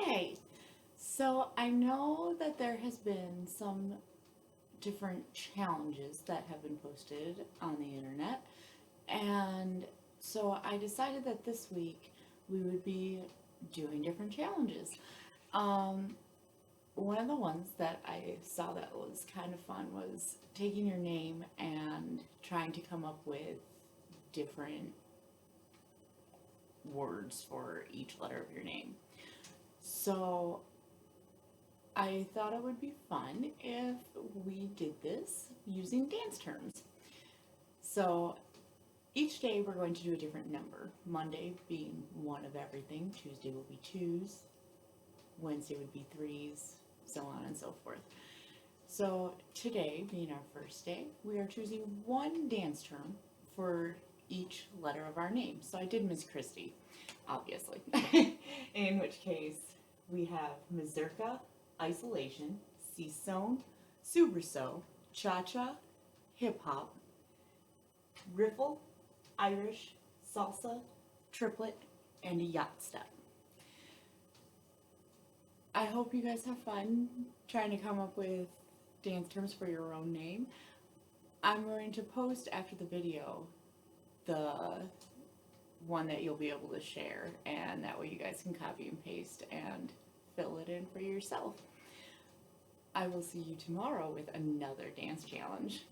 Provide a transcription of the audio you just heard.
Hey, so I know that there has been some different challenges that have been posted on the internet, and so I decided that this week we would be doing different challenges. Um, One of the ones that I saw that was kind of fun was taking your name and trying to come up with different words for each letter of your name. So I thought it would be fun if we did this using dance terms. So each day we're going to do a different number. Monday being one of everything, Tuesday will be twos, Wednesday would be threes, so on and so forth. So today, being our first day, we are choosing one dance term for each letter of our name. So I did miss Christy, obviously. In which case, we have mazurka, isolation, seesaw, soubresaut, cha-cha, hip-hop, riffle, Irish, salsa, triplet, and a yacht step. I hope you guys have fun trying to come up with dance terms for your own name. I'm going to post after the video the one that you'll be able to share, and that way you guys can copy and paste and fill it in for yourself. I will see you tomorrow with another dance challenge.